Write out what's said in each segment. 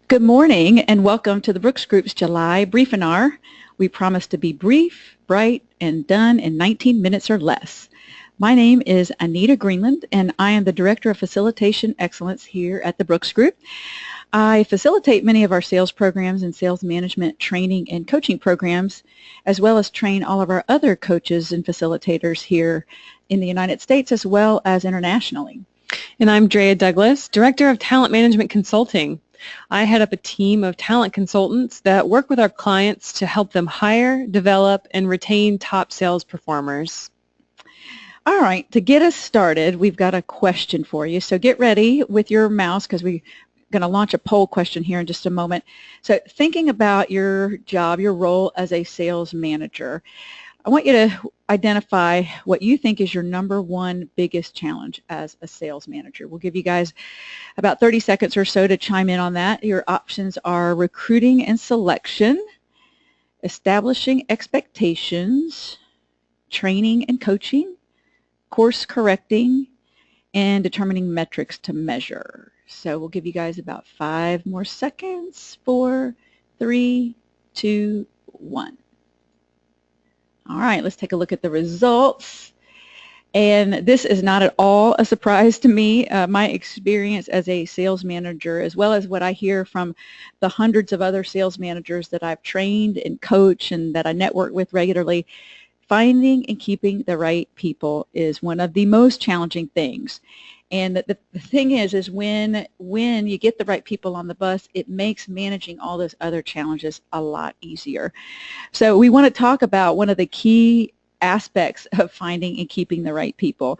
Good morning and welcome to the Brooks Group's July Briefinar. We promise to be brief, bright, and done in 19 minutes or less. My name is Anita Greenland and I am the Director of Facilitation Excellence here at the Brooks Group. I facilitate many of our sales programs and sales management training and coaching programs, as well as train all of our other coaches and facilitators here in the United States as well as internationally. And I'm Drea Douglas, Director of Talent Management Consulting. I head up a team of talent consultants that work with our clients to help them hire, develop, and retain top sales performers. All right, to get us started, we've got a question for you. So get ready with your mouse because we're going to launch a poll question here in just a moment. So thinking about your job, your role as a sales manager, I want you to identify what you think is your number one biggest challenge as a sales manager. We'll give you guys about 30 seconds or so to chime in on that. Your options are recruiting and selection, establishing expectations, training and coaching, course correcting, and determining metrics to measure. So we'll give you guys about 5 more seconds. 4, 3, 2, 1. All right, let's take a look at the results. And this is not at all a surprise to me. My experience as a sales manager, as well as what I hear from the hundreds of other sales managers that I've trained and coached and that I network with regularly, finding and keeping the right people is one of the most challenging things. And the thing is when you get the right people on the bus, it makes managing all those other challenges a lot easier. So we want to talk about one of the key aspects of finding and keeping the right people.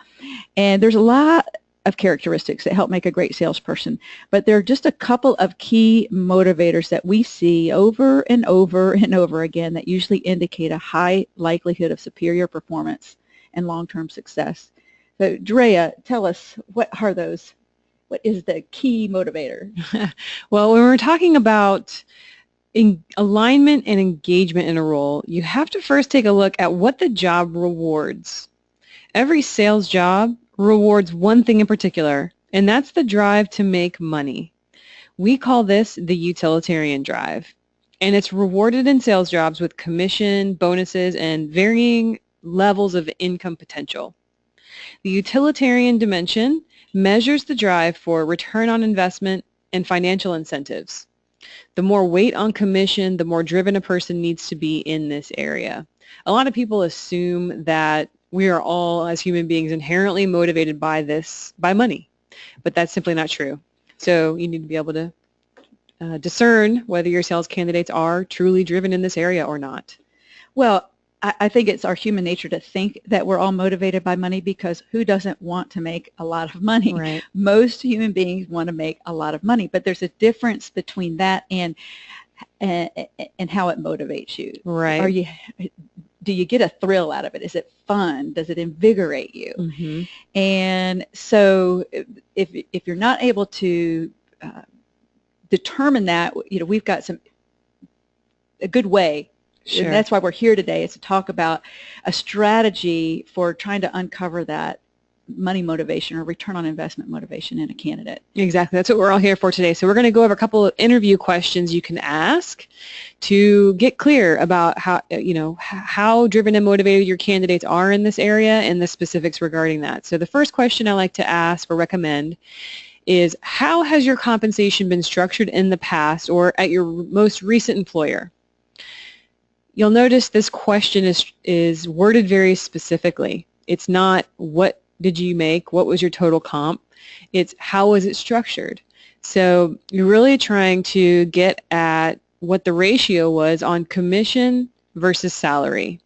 And there's a lot of characteristics that help make a great salesperson, but there are just a couple of key motivators that we see over and over and over again that usually indicate a high likelihood of superior performance and long-term success. So, Drea, tell us, what are those? What is the key motivator? Well, when we're talking about alignment and engagement in a role, you have to first take a look at what the job rewards. Every sales job rewards one thing in particular, and that's the drive to make money. We call this the utilitarian drive, and it's rewarded in sales jobs with commission, bonuses, and varying levels of income potential. The utilitarian dimension measures the drive for return on investment and financial incentives. The more weight on commission, the more driven a person needs to be in this area. A lot of people assume that we are all, as human beings, inherently motivated by money, but that's simply not true. So you need to be able to discern whether your sales candidates are truly driven in this area or not. Well, I think it's our human nature to think that we're all motivated by money, because who doesn't want to make a lot of money? Right. Most human beings want to make a lot of money, but there's a difference between that and how it motivates you. Right. Do you get a thrill out of it? Is it fun? Does it invigorate you? Mm-hmm. And so if you're not able to determine that, we've got a good way. Sure. And that's why we're here today, is to talk about a strategy for trying to uncover that money motivation or return on investment motivation in a candidate. Exactly. That's what we're all here for today. So we're going to go over a couple of interview questions you can ask to get clear about how driven and motivated your candidates are in this area and the specifics regarding that. So the first question I like to ask or recommend is, how has your compensation been structured in the past or at your most recent employer? You'll notice this question is worded very specifically. It's not what did you make, what was your total comp, it's how was it structured. So you're really trying to get at what the ratio was on commission versus salary.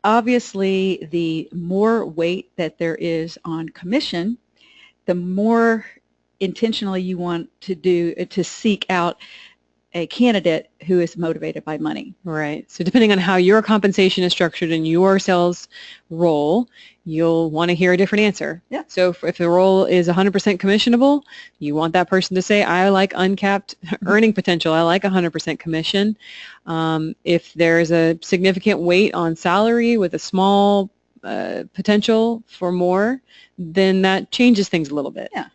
Obviously, the more weight that there is on commission, the more intentionally you want to seek out a candidate who is motivated by money. Right. So depending on how your compensation is structured in your sales role, you'll want to hear a different answer. Yeah. So if the role is 100% commissionable, you want that person to say, I like uncapped earning potential. I like 100% commission. If there's a significant weight on salary with a small potential for more, then that changes things a little bit. Yeah.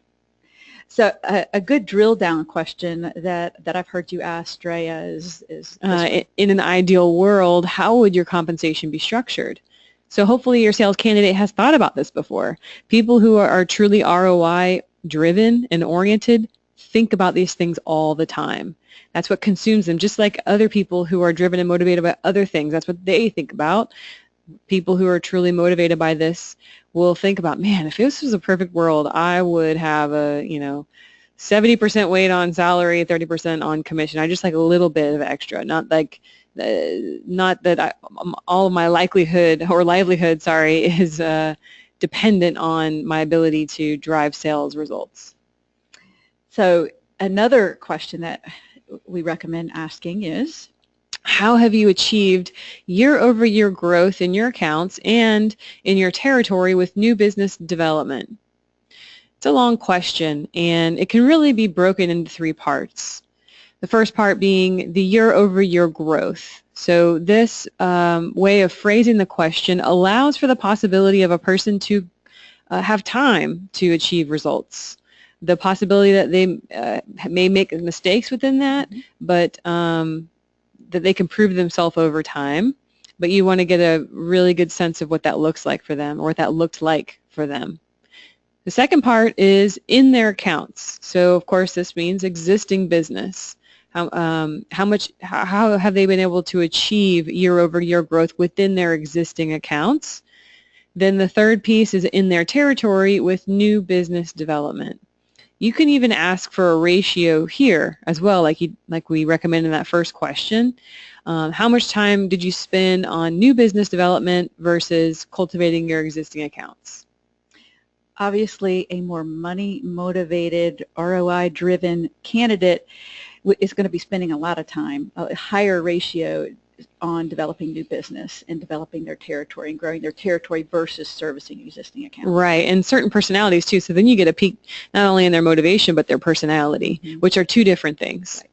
So a good drill down question that I've heard you ask, Drea, is this one. In an ideal world, how would your compensation be structured? So hopefully your sales candidate has thought about this before. People who are truly ROI driven and oriented think about these things all the time. That's what consumes them, just like other people who are driven and motivated by other things. That's what they think about. People who are truly motivated by this will think about, man, if this was a perfect world, I would have a, 70% weight on salary, 30% on commission. I just like a little bit of extra, not like, not that all of my livelihood, is dependent on my ability to drive sales results. So another question that we recommend asking is, how have you achieved year-over-year growth in your accounts and in your territory with new business development? It's a long question, and it can really be broken into 3 parts. The first part being the year-over-year growth. So this way of phrasing the question allows for the possibility of a person to have time to achieve results. The possibility that they may make mistakes within that, but that they can prove themselves over time, but you want to get a really good sense of what that looks like for them, or what that looked like for them. The second part is in their accounts. So of course this means existing business. How have they been able to achieve year-over-year growth within their existing accounts? Then the third piece is in their territory with new business development. You can even ask for a ratio here as well, like we recommend in that first question. How much time did you spend on new business development versus cultivating your existing accounts? Obviously, a more money-motivated, ROI-driven candidate is going to be spending a lot of time, a higher ratio on developing new business and developing their territory and growing their territory versus servicing existing accounts. Right, and certain personalities too. So then you get a peek not only in their motivation but their personality, which are 2 different things. Right.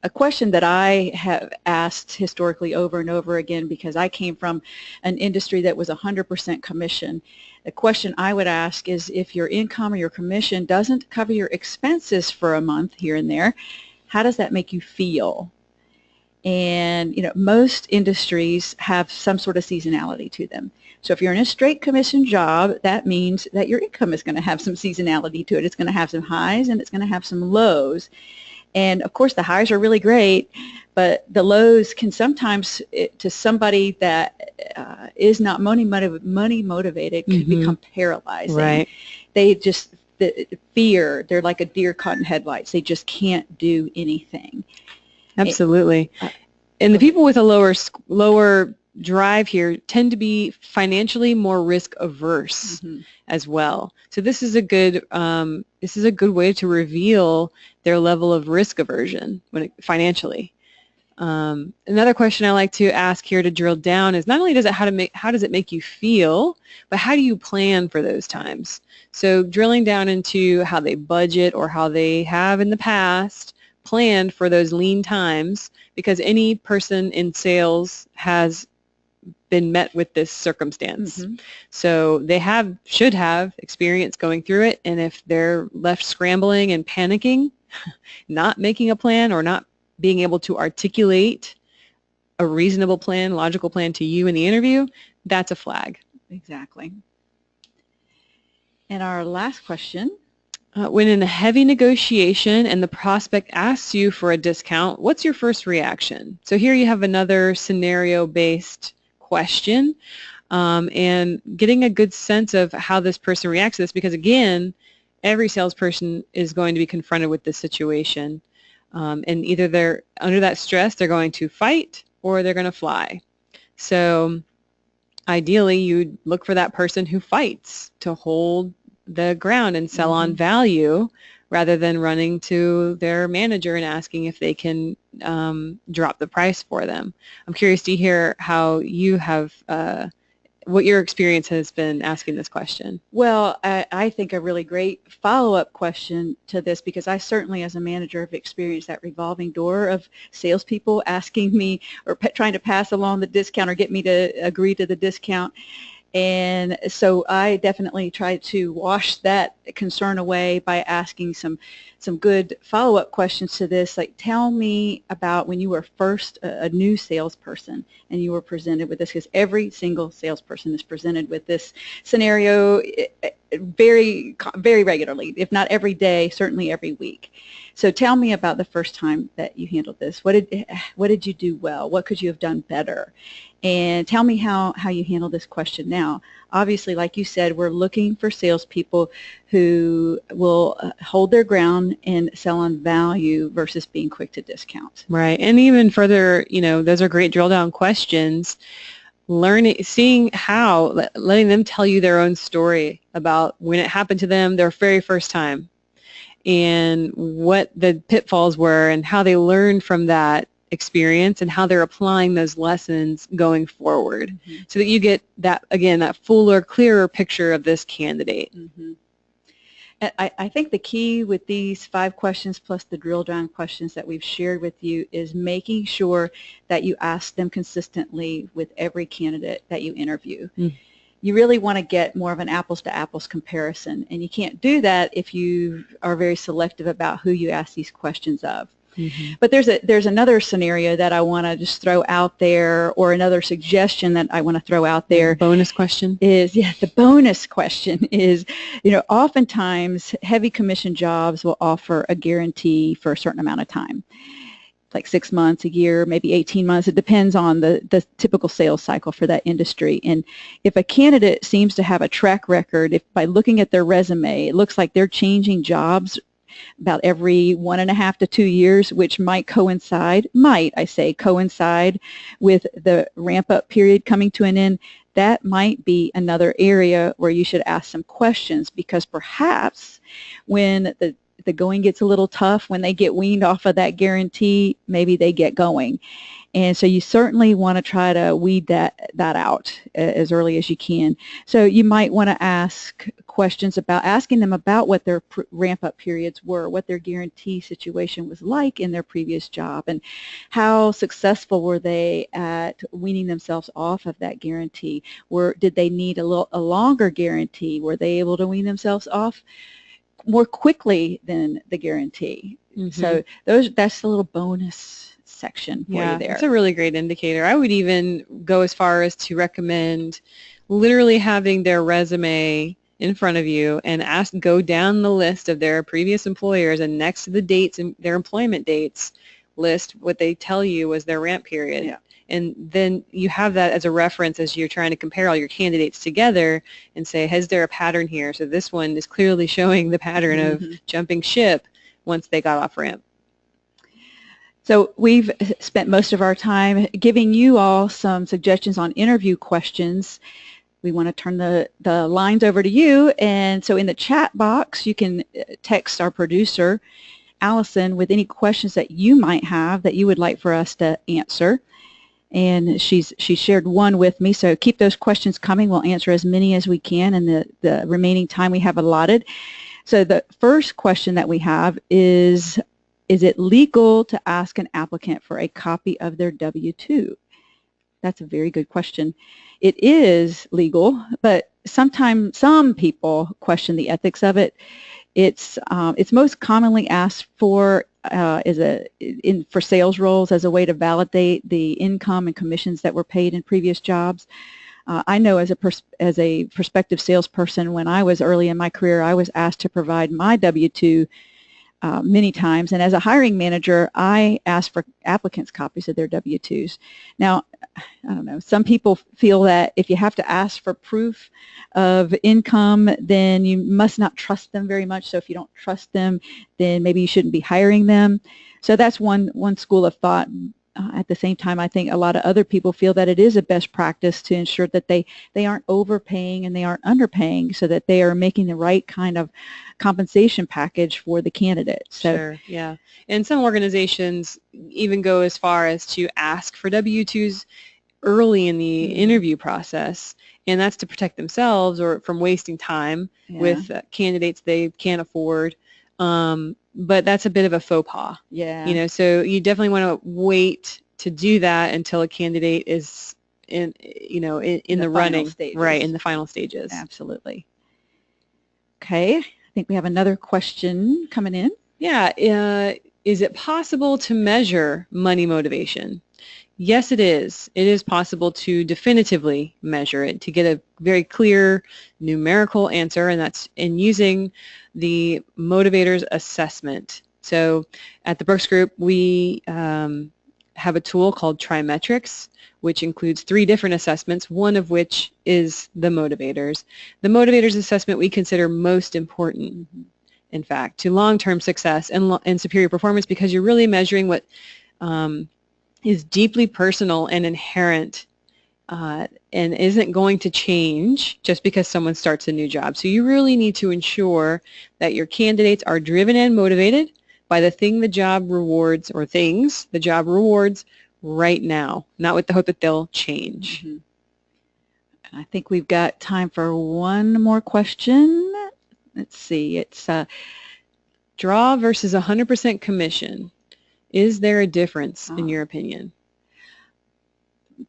A question that I have asked historically over and over again, because I came from an industry that was 100% commission, the question I would ask is, if your income or your commission doesn't cover your expenses for a month here and there, how does that make you feel? And most industries have some sort of seasonality to them. So if you're in a straight commission job, that means that your income is going to have some seasonality to it. It's going to have some highs and it's going to have some lows. And of course the highs are really great, but the lows can sometimes, to somebody that is not money motivated, can become paralyzing. Right. They just fear. They're like a deer caught in headlights. They just can't do anything. Absolutely. And the people with a lower drive here tend to be financially more risk averse as well. So this is a good way to reveal their level of risk aversion financially. Another question I like to ask here to drill down is, not only does it make you feel, but how do you plan for those times? So drilling down into how they budget, or how they have in the past planned for those lean times, because any person in sales has been met with this circumstance. So they should have experience going through it, and if they're left scrambling and panicking, not making a plan, or not being able to articulate a reasonable plan, logical plan to you in the interview, that's a flag. Exactly. And our last question. When in a heavy negotiation and the prospect asks you for a discount, what's your first reaction? So here you have another scenario-based question, and getting a good sense of how this person reacts to this, because again, every salesperson is going to be confronted with this situation, and either they're under that stress, they're going to fight, or they're going to fly. So ideally, you'd look for that person who fights, to hold the ground and sell on value, rather than running to their manager and asking if they can drop the price for them. I'm curious to hear how you have, what your experience has been asking this question. Well, I think a really great follow-up question to this, because I certainly as a manager have experienced that revolving door of salespeople asking me, or trying to pass along the discount or get me to agree to the discount. And so I definitely tried to wash that concern away by asking some good follow-up questions to this, like tell me about when you were first a new salesperson and you were presented with this, because every single salesperson is presented with this scenario very, very regularly, if not every day, certainly every week. So tell me about the first time that you handled this. What did you do well? What could you have done better? And tell me how you handle this question now. Obviously, like you said, we're looking for salespeople who will hold their ground and sell on value versus being quick to discount. Right. And even further, those are great drill down questions. Learning, seeing how, letting them tell you their own story about when it happened to them their very first time and what the pitfalls were and how they learned from that experience and how they're applying those lessons going forward, so that you get that, again, that fuller, clearer picture of this candidate. I think the key with these 5 questions plus the drill down questions that we've shared with you is making sure that you ask them consistently with every candidate that you interview. You really want to get more of an apples to apples comparison, and you can't do that if you are very selective about who you ask these questions of. But there's another scenario that I want to just throw out there, or another suggestion that I want to throw out there. Bonus question is, the bonus question is, oftentimes heavy commission jobs will offer a guarantee for a certain amount of time, like 6 months, a year, maybe 18 months. It depends on the typical sales cycle for that industry. And if a candidate seems to have a track record, if by looking at their resume, it looks like they're changing jobs about every 1.5 to 2 years, which might coincide with the ramp-up period coming to an end, that might be another area where you should ask some questions, because perhaps when the going gets a little tough, when they get weaned off of that guarantee, maybe they get going. And so you certainly want to try to weed that out as early as you can. So you might want to ask questions about, asking them about what their ramp-up periods were, what their guarantee situation was like in their previous job, and how successful were they at weaning themselves off of that guarantee. Did they need a longer guarantee? Were they able to wean themselves off more quickly than the guarantee? So that's a little bonus section for you there. It's a really great indicator. I would even go as far as to recommend literally having their resume in front of you and go down the list of their previous employers, and next to the dates and their employment dates list what they tell you was their ramp period. And then you have that as a reference as you're trying to compare all your candidates together and say, is there a pattern here? So this one is clearly showing the pattern of jumping ship once they got off ramp. So we've spent most of our time giving you all some suggestions on interview questions. We want to turn the lines over to you. And so in the chat box, you can text our producer, Allison, with any questions that you might have that you would like for us to answer. And she shared one with me, so keep those questions coming. We'll answer as many as we can in the remaining time we have allotted. So the first question that we have is it legal to ask an applicant for a copy of their W-2? That's a very good question. It is legal, but sometimes some people question the ethics of it. It's most commonly asked for for sales roles as a way to validate the income and commissions that were paid in previous jobs. I know as a prospective salesperson, when I was early in my career, I was asked to provide my W-2 many times, and as a hiring manager, I asked for applicants' copies of their W-2s. Now, I don't know, some people feel that if you have to ask for proof of income, then you must not trust them very much. So if you don't trust them, then maybe you shouldn't be hiring them. So that's one school of thought. At the same time, I think a lot of other people feel that it is a best practice to ensure that they aren't overpaying and they aren't underpaying, so that they are making the right kind of compensation package for the candidate. So, sure, yeah. And some organizations even go as far as to ask for W-2s early in the interview process, and that's to protect themselves or from wasting time with candidates they can't afford. But that's a bit of a faux pas. Yeah. So you definitely want to wait to do that until a candidate is in in the final running, stages. right, in the final stages. Absolutely. Okay, I think we have another question coming in. Yeah, is it possible to measure money motivation? Yes, it is. It is possible to definitively measure it, to get a very clear numerical answer, and that's in using the motivators assessment. So at the Brooks Group, we have a tool called Trimetrics, which includes 3 different assessments, one of which is the motivators. The motivators assessment we consider most important, in fact, to long-term success and superior performance, because you're really measuring what is deeply personal and inherent and isn't going to change just because someone starts a new job. So you really need to ensure that your candidates are driven and motivated by the thing the job rewards, or things the job rewards right now, not with the hope that they'll change. Mm-hmm. I think we've got time for one more question. Let's see. It's draw versus 100% commission. Is there a difference in your opinion?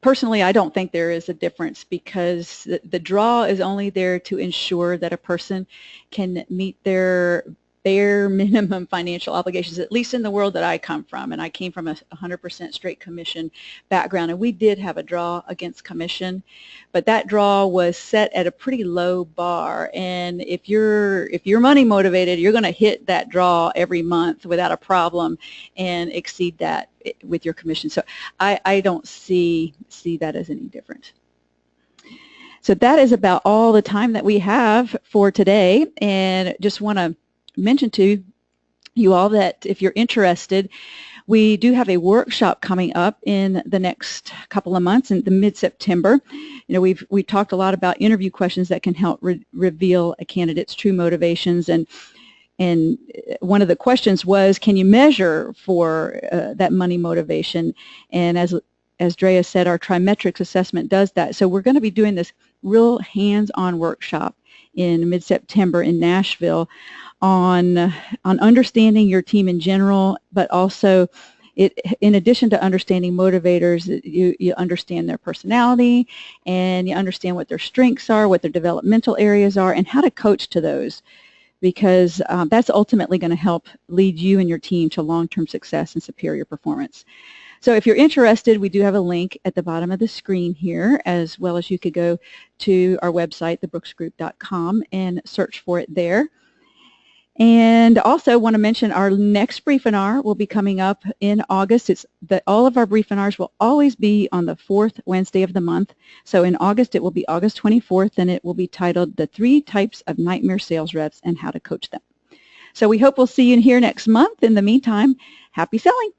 Personally, I don't think there is a difference, because the draw is only there to ensure that a person can meet their bare minimum financial obligations, at least in the world that I come from. And I came from a 100% straight commission background, and we did have a draw against commission, but that draw was set at a pretty low bar. And if you're money motivated, you're going to hit that draw every month without a problem and exceed that with your commission. So I don't see that as any different. So that is about all the time that we have for today, and just want to mention to you all that if you're interested, we do have a workshop coming up in the next couple of months in the mid-September. We've talked a lot about interview questions that can help reveal a candidate's true motivations, and one of the questions was, can you measure for that money motivation? And as Drea said, our Trimetrics assessment does that. So we're going to be doing this real hands-on workshop in mid-September in Nashville on understanding your team in general, but also in addition to understanding motivators, you understand their personality, and you understand what their strengths are, what their developmental areas are, and how to coach to those, because that's ultimately going to help lead you and your team to long-term success and superior performance. So if you're interested, we do have a link at the bottom of the screen here, as well as you could go to our website, thebrooksgroup.com, and search for it there. And also want to mention our next Brief-and-R will be coming up in August. All of our Brief-and-Rs will always be on the 4th Wednesday of the month. So in August, it will be August 24th, and it will be titled The 3 Types of Nightmare Sales Reps and How to Coach Them. So we hope we'll see you in here next month. In the meantime, happy selling.